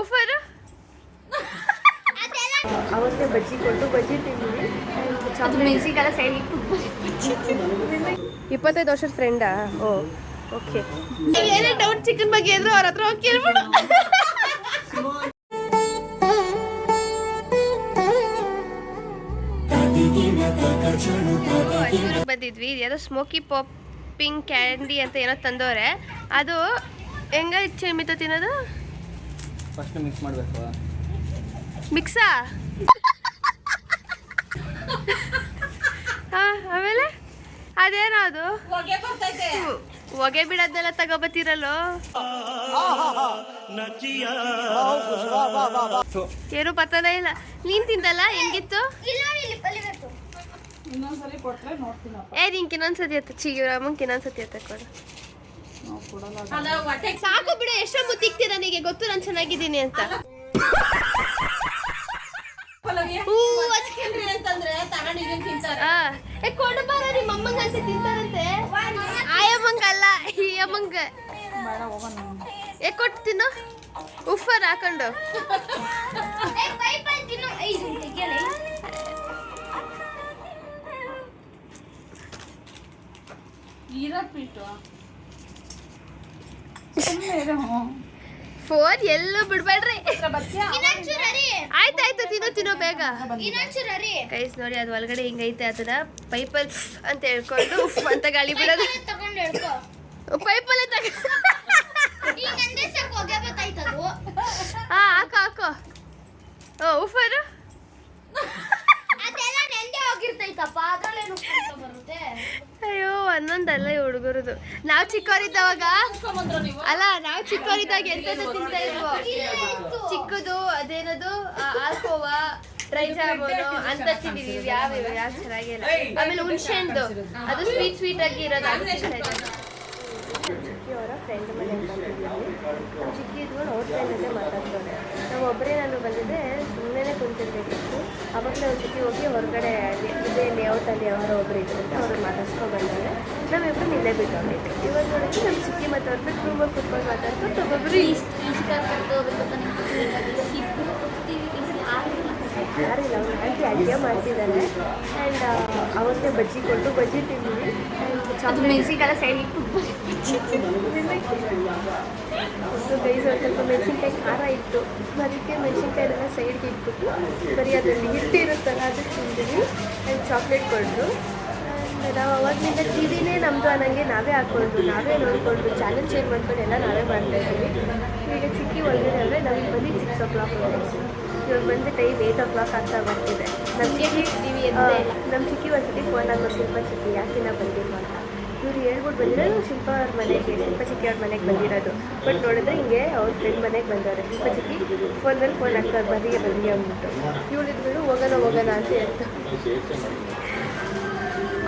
ಉಫರ್ ಅವತ್ತೇ ಬಜ್ಜಿ ಕೊಟ್ಟು ಬಜ್ಜಿ ತಿಂದ್ವಿ. ಅದು ಮೆಣಸಿಗೆಲ್ಲ ಸೈಡ್ 25 ವರ್ಷದ ಫ್ರೆಂಡಾ? ಓ ಓಕೆ. ಏನೇ ಡೌಟ್ ಚಿಕನ್ ಬಗ್ಗೆ ಇದ್ರು ಅವ್ರ ಹತ್ರ ಹೋಗಿ ಕೇಳ್ಬಿಡು. ಬಂದಿದ್ವಿ, ಯಾವುದೋ ಸ್ಮೋಕಿ ಪಾಪಿಂಗ್ ಕ್ಯಾಂಡಿ ಅಂತ ಏನೋ ತಂದವ್ರೆ. ಅದು ಹೆಂಗ ಮಿತ ತಿನ್ನೋದು? ಫಸ್ಟ್ ಮಿಕ್ಸ್ ಮಾಡಬೇಕು. ಮಿಕ್ಸಾ? ಆಮೇಲೆ ಅದೇನೋ ಅದು ಹೊಗೆ ಬಿಡೋದನ್ನೆಲ್ಲ ತಗೋಬತ್ತೀರಲ್ಲೋ. ಏನು ಪತ್ತನೇ ಇಲ್ಲ. ನೀನ್ ತಿಂದಲ್ಲ, ಹೆಂಗಿತ್ತು? ನಿಂಗೆ ಇನ್ನೊಂದ್ಸತಿ ಎತ್ತ ಚಿಗಿರಮ್ಮಂಗೆ ಇನ್ನೊಂದ್ಸತಿ ಎತ್ತ ಕೊಡು. ಸಾಕು ಬಿಡು, ಎಷ್ಟೋ ಮುತ್ತಿಕ್ತೀರ ನನಗೆ ಗೊತ್ತು ನಾನು ಚೆನ್ನಾಗಿದ್ದೀನಿ ಅಂತ. ಕೊಡು ಬಾರ, ನಿಮ್ಮ ಅಮ್ಮಂಗಂತ ತಿಂತಾರಂತೆ. ಆಯಮ್ಮಂಗಲ್ಲ, ಈ ಅಮ್ಮಂಗ ಕೊಟ್ಟು ತಿನ್ನು. ಉಫರ್ ಹಾಕೊಂಡು ಫೋನ್ ಎಲ್ಲೂ ಬಿಡ್ಬೇಡ್ರಿ. ಆಯ್ತಾಯ್ತು, ತಿನ್ನೋ ಬೇಗ. ಕೈಸ್ ನೋಡಿ, ಅದು ಒಳಗಡೆ ಹಿಂಗೈತೆ. ಅದನ್ನ ಪೈಪಲ್ ಅಂತ ಹೇಳ್ಕೊಂಡು ಉಫ್ ಅಂತ ಗಾಳಿ ಬಿಡೋದು. ಪೈಪಲ್ಲೇ ಹಾಕೋ. ಉಫರ್ ಅಯ್ಯೋ, ಒಂದೊಂದಲ್ಲ ಹುಡುಗರದು. ನಾವು ಚಿಕ್ಕವರಿದ್ದವಾಗ ಎಂತದ್ದು ತಿಂತಾ ಇದ್ವು. ಚಿಕ್ಕದು ಅದೇನದು ಆಲ್ಕೋವಾ, ಡ್ರೈ ಜಾಮೂನು ಅಂತ ತಿಂದಿದೀವಿ. ಯಾವ ಚೆನ್ನಾಗಿಲ್ಲ. ಆಮೇಲೆ ಹುಣಸೆಹಣ್ಣು, ಅದು ಸ್ವೀಟ್ ಆಗಿ ಇರೋದು. ಚಿಕ್ಕಿಯವರ ಫ್ರೆಂಡ್ ಮನೆಗೆ ಬಂದಿದ್ದೀವಿ. ನಮ್ಮ ಚಿಕ್ಕಿ ಇದ್ಕೊಂಡು ಅವ್ರ ಫ್ರೆಂಡ್ ಜೊತೆ ಮಾತಾಡ್ತಾರೆ. ನಾವು ಒಬ್ಬರೇ ನಾನು ಬಂದಿದ್ದೆ, ಸುಮ್ಮನೆ ಕುಂತಿರ್ಬೇಕಿತ್ತು. ಆವಾಗಲೇ ಒಂದು ಚಿಕ್ಕಿ ಹೋಗಿ ಹೊರಗಡೆ ಇದೇ ಲೇಔಟಲ್ಲಿ ಯಾರೋ ಒಬ್ಬರು ಇದ್ರಂತೆ, ಅವ್ರನ್ನ ಮಾತಾಡ್ಸ್ಕೊಂಡು ಬಂದರೆ ನಾವಿಬ್ಬರು ನಿನ್ನೆ ಬಿಟ್ಟೋಗಿದ್ವಿ. ಇವಾಗ ನೋಡಿದ್ರೆ ನಮ್ಮ ಚಿಕ್ಕಿ ಮತ್ತು ಅವ್ರ ಬಿಟ್ಟು ರೂಮಲ್ಲಿ ಕುತ್ಕೊಂಡು ಮಾತಾಡ್ಕೊಂಡು ಒಬ್ಬೊಬ್ಬರು ಯಾರಿಲ್ಲ, ಅವ್ರು ಆಂಟಿ ಅಡುಗೆ ಮಾಡ್ತಿದ್ದಾರೆ. ಆ್ಯಂಡ್ ಅವತ್ತೇ ಬಜ್ಜಿ ಕೊಟ್ಟು ಬಜ್ಜಿ ತಿಂದ್ವಿ. ಅದು ಮೆಣಸಿಗೆಲ್ಲ ಸೈಡ್ ಗೈಸ್, ಒಂದು ಸ್ವಲ್ಪ ಮೆಣಸಿನ್ಕಾಯಿ ಖಾರ ಇತ್ತು, ಅದಕ್ಕೆ ಮೆಣಸಿನ್ಕಾಯಿನೆಲ್ಲ ಸೈಡ್ಗೆ ಇಟ್ಬಿಟ್ಟು ಬರೀ ಅದರಲ್ಲಿ ಹಿಟ್ಟಿರುತ್ತಲ್ಲ ಅದಕ್ಕೆ ತಿಂದಿವಿ. ಆ್ಯಂಡ್ ಚಾಕ್ಲೇಟ್ ಕೊಟ್ಟರು. ನಾವು ಅವಾಗಲಿಂದ ಟಿವಿನೇ ನಮ್ಮದು ಅನ್ನಂಗೆ ನಾವೇ ಹಾಕ್ಕೊಂಡು, ನಾವೇ ನೋಡಿಕೊಂಡು, ಚಾನಲ್ ಚೇಂಜ್ ಮಾಡ್ಕೊಂಡು ಎಲ್ಲ ನಾವೇ ಮಾಡ್ತಾಯಿದ್ದೀವಿ. ಈಗ ಚಿಕ್ಕಿ ಒಳಗಡೆ ಅಂದರೆ ನಮಗೆ ಬಂದು 6 o'clock ಇವಾಗ ಬಂದು ಟೈಮ್ 8 o'clock ಆಗ್ತಾ ಬರ್ತಿದೆ. ನಮ್ಮ ಚಿಕ್ಕಿ ಒಂದ್ಸತಿ ಫೋನ್ ಆಗೋದು, ಶಿಲ್ಪ ಚಿಕ್ಕಿ ಯಾಕಿನ್ನ ಬಂದಿಲ್ಲ ಅಂತ. ಇವ್ರು ಹೇಳ್ಬಿಟ್ಟು ಬಂದಿರೋದು ಶಿಲ್ಪ ಅವ್ರ ಮನೆಗೆ, ಶಿಲ್ಪ ಚಿಕ್ಕಿ ಅವ್ರ ಮನೆಗೆ ಬಂದಿರೋದು. ಬಟ್ ನೋಡಿದ್ರೆ ಹಿಂಗೆ ಅವ್ರ ಫ್ರೆಂಡ್ ಮನೆಗೆ ಬಂದವ್ರೆ. ಶಿಲ್ಪ ಚಿಕ್ಕಿ ಫೋನ್ ಮೇಲೆ ಫೋನ್ ಹಾಕ್ತಾರೆ, ಬರೀ ಅಂದ್ಬಿಟ್ಟು. ಇವಳಿದ್ಬಿಟ್ಟು ಹೋಗೋಣ ಅಂತ ಹೇಳ್ತಾರೆ.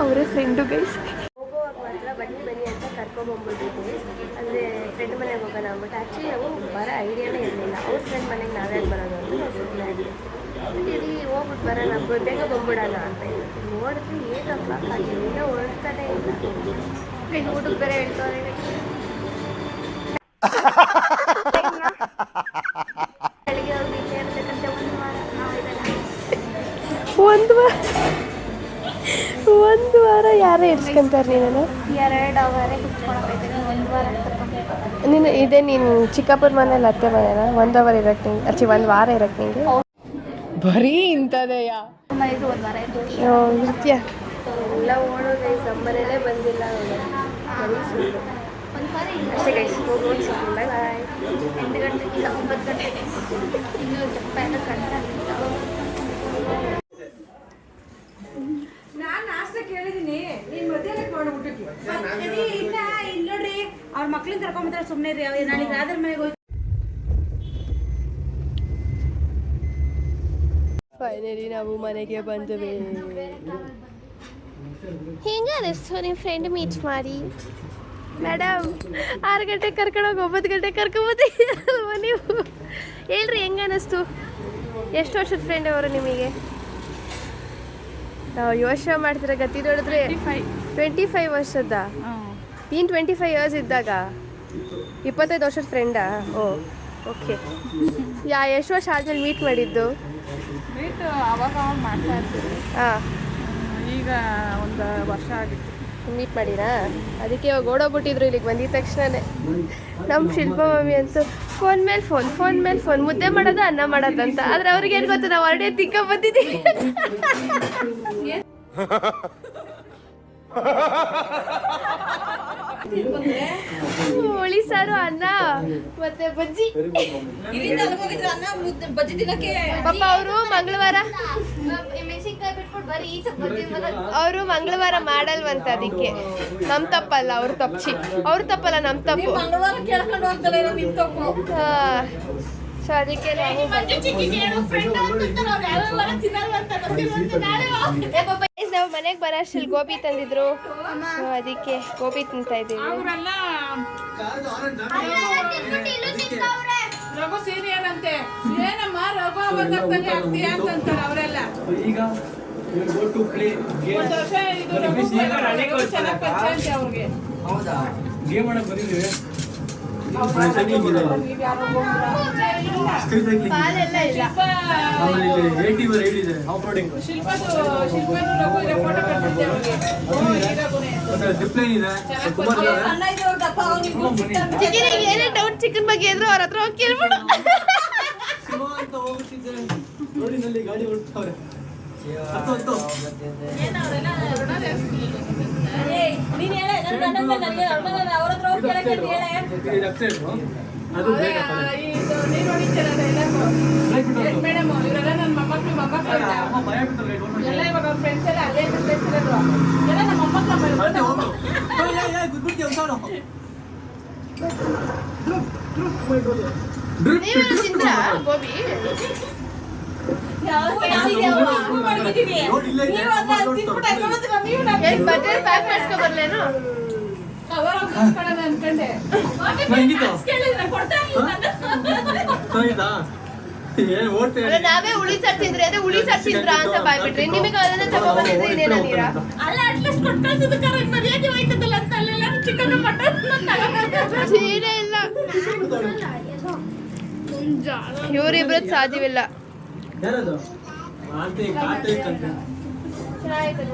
ಅವರೇ ಫ್ರೆಂಡು ಗೈಸ್. ಹೋಗೋವಾಗ ಮಾತ್ರ ಬನ್ನಿ ಅಂತ ಕರ್ಕೊಂಬಂದ್ಬಿಟ್ಟಿದ್ವಿ. ಅಂದರೆ ಫ್ರೆಂಡ್ ಮನೆಗೆ ಹೋಗೋಣ ಅಂದ್ಬಿಟ್ಟು. ಆ್ಯಕ್ಚುಲಿ ನಾವು ಬರೋ ಐಡಿಯಾನೇ ಇರಲಿಲ್ಲ. ಅವ್ರ ಫ್ರೆಂಡ್ ಮನೆಗೆ ನಾವೇ ಬರೋದು ಅಂತ ನಾವು ಸುಮ್ಮನೆ ಆಗಿದ್ವಿ. ಇಲ್ಲಿ ಹೋಗ್ಬಿಟ್ಟು ಬರೋಣ, ಬೇಗ ಬಂದ್ಬಿಡೋಣ ಅಂತ ನೋಡಿದ್ರೆ 8 o'clock ಆಗಿದೆ, ಇನ್ನೂ ಹೊರಡ್ತಾನೆ ಇಲ್ಲ. ಈಗ ಊಟಕ್ಕೆ ಬೇರೆ ಹೇಳ್ತವ್ರೆ. ಬೆಳಿಗ್ಗೆ ಅವ್ರು ಇಲ್ಲೇ ಇರ್ತಕ್ಕಂಥ ಒಂದು ವಾರ ಯಾರೇ ಇಡ್ಸ್ಕೊಂತಾರೆ. ನೀನು 2 ಅವರೇ ಕುತ್ಕೊಳಕೈತೆ. 1 ವಾರ ನೀನು ಇದೇ ನೀನು ಚಿಕ್ಕಪ್ಪನ ಮನೇಲಿ ಅತ್ತೆ ಮನೇನ 1 ಅವರ್ ಇರಕ್ಕೆ ನಿಂಗೆ, 1 ವಾರ ಇರಕ್ಕೆ ನಿಂಗೆ ಬರೀ ಇಂಥದೆಯಾ? ಮನೆಗೆ 1 ವಾರ ಇರ್ತೀಯ ಎಲ್ಲ ಓಡೋದು. ಸಮ್ಮನೇಲೇ ಬಂದಿಲ್ಲ ಬರೀ ಸುಳ್ಳು. 1 ವಾರ ಇಲ್ಲ ಅಷ್ಟೇ ಗೈಸ್. ಹೋಗೋದು ಸಿಕ್ಕಿಲ್ಲ. 8 ಗಂಟೆಗೆ ಇಲ್ಲ 9 ಗಂಟೆಗೆ ಇನ್ನೂ ದಪ್ಪ ಎಲ್ಲ ಕಟ್ಟ. ನಾನು ನಾಷ್ಟ ಕೇಳಿದೀನಿ, ನೀನ್ ಮಧ್ಯಾಹ್ನ ಮಾಡ್ಬಿಟ್ಟಿದ್ವಿ. ಇಲ್ಲ ಇಲ್ಲಿ ನೋಡ್ರಿ, ಅವ್ರ ಮಕ್ಳನ್ನ ಕರ್ಕೊಂಡ್ಬರ್ತಾರೆ, ಸುಮ್ಮನೆ ರೀ. ನಾಳೆ ರಾಧರ್ ಮನೆಗೆ ಹೋಗಿ ಫೈನಲಿ ನಾವು ಮನೆಗೆ ಬಂದ್ವಿ. ಹೆಂಗೆ ಅನಿಸ್ತು ನಿಮ್ಮ ಫ್ರೆಂಡ್ ಮೀಟ್ ಮಾಡಿ? ಮೇಡಮ್ 6 ಗಂಟೆಗೆ ಕರ್ಕೊಂಡೋಗಿ 9 ಗಂಟೆಗೆ ಕರ್ಕೊಂಬೋದಿಲ್ವ ನೀವು? ಹೇಳ್ರಿ ಹೆಂಗೆ ಅನ್ನಿಸ್ತು? ಎಷ್ಟು ವರ್ಷದ ಫ್ರೆಂಡ್ ಅವರು ನಿಮಗೆ? ನಾವು ಯೋಚನೆ ಮಾಡ್ತಿರೋ ಗತಿ ನೋಡಿದ್ರೆ 25 ವರ್ಷದ. ನೀನು 25 ಇಯರ್ಸ್ ಇದ್ದಾಗ 25 ವರ್ಷದ ಫ್ರೆಂಡಾ? ಓ ಓಕೆ ಎಷ್ಟು ವರ್ಷ ಆದ್ಮೇಲೆ ಮೀಟ್ ಮಾಡಿದ್ದು? ಮೀಟ್ ಅವಾಗ ಮಾಡ್ತಾ ಇರ್ತೀವಿ. ಹಾಂ, ಈಗ ಒಂದು ವರ್ಷ ಆಗಿತ್ತು. ಮೀಟ್ ಮಾಡಿರಾ? ಅದಕ್ಕೆ ಇವಾಗ ಓಡೋಗ್ಬಿಟ್ಟಿದ್ರು ಇಲ್ಲಿಗೆ ಬಂದಿದ ತಕ್ಷಣನೇ. ನಮ್ಮ ಶಿಲ್ಪ ಮಮ್ಮಿ ಅಂತೂ ಫೋನ್ ಮೇಲೆ ಫೋನ್ ಮುದ್ದೆ ಮಾಡೋದು ಅನ್ನ ಮಾಡೋದಂತ. ಆದರೆ ಅವ್ರಿಗೆ ಏನು ಗೊತ್ತು, ನಾವು ಹೊರಡೆ ತಿಕ್ಕ ಬಂದಿದ್ದೀವಿ. ಹುಳಿ ಸಾರು, ಅನ್ನ ಮತ್ತೆ ಬಜ್ಜಿ. ಪಾಪ ಅವರು ಮಂಗಳವಾರ ಮಾಡಲ್ವಂತ, ಅದಕ್ಕೆ ನಮ್ ತಪ್ಪಲ್ಲ, ಅವ್ರ ತಪ್ಪಿ. ಅವ್ರ ತಪ್ಪಲ್ಲ, ನಮ್ ತಪ್ಪು. ಸೊ ಅದಕ್ಕೆ ನಾವು ಮನೆಗೆ ಬರೋಷ್ಟ್ರಲ್ಲಿ ಗೋಬಿ ತಂದಿದ್ರು. ಸೊ ಅದಕ್ಕೆ ಗೋಬಿ ತಿಂತಾ ಇದ್ದೀವಿ. ರಘು ಸೀನಿಯರ್ ಅಂತೆ. ಏನಮ್ಮ ರಘು ಬಂದಾಗ್ತಾನೆ ಆಗ್ತೀಯ ಅಂತಂತಾರೆ ಅವರೆಲ್ಲ. ಈಗ ಒಂದು ವರ್ಷ ಇದು ರಘು ಚೆನ್ನಾಗಿ ಪರಿಚಯ ಅಂತೆ ಅವ್ರಿಗೆ. ಹೌದಾ? ಗೇಮ್ ಮಾಡಕ್ ಬಂದಿದ್ದೀವಿ. ಪಾಲೆಲ್ಲ ಇಲ್ಲ. ಶಿಲ್ಪದು ರಘು ಇದೆ, ಫೋಟೋ ಕಳಿಸಿದ್ದೆ ಅವ್ರಿಗೆ. ಏನೇ ಡೌಟ್ ಚಿಕನ್ ಬಗ್ಗೆ ಇದ್ರು ಅವ್ರ ಹತ್ರ ಹೋಗಿ ಕೇಳ್ಬಿಡು. ಗಾಡಿ ಓಡಿಸ್ತಾವ್ರೆ. ಮೇಡಮ್ ಇವರೆಲ್ಲ ನನ್ನ ಮೊಮ್ಮಕ್ಕಳು ಎಲ್ಲ ಇವಾಗ ಅವ್ರ ಫ್ರೆಂಡ್ಸ್ ಎಲ್ಲ ಅದೇ ಇರೋದು. ಎಲ್ಲ ನಮ್ಮ ಮೊಮ್ಮಕ್ಕಳು ನೀವು ತಿಂದ್ರಾ ಗೋಬಿ? ಬಜೆಟ್ ಪ್ಯಾಕ್ ಮಾಡ್ಸ್ಕೊ ಬರ್ಲೇನು? ಅನ್ಕೊಂಡೆ ಅಲ್ಲ, ನಾವೇ ಉಳಿ ಸಾರ್ ತಿಂದ್ರೆ ಅದೇ ಉಳಿ ಸಾರ್ ತಿಂದ್ರಾ ಅಂತ ಬಾಯ್ಬಿಟ್ರಿ. ನಿಮಗೆ ಅದನ್ನ ತಗೊಂಡ್ಬಂದಿದ್ರೆ ಇನ್ನೇನೀರಾ? ಸೀರೆ ಇಲ್ಲ, ಇವರಿಬ್ರದ್ದು ಸಾಧ್ಯವಿಲ್ಲ. ಯಾರದು? ಚೆನ್ನಾಗಿತ್ತು.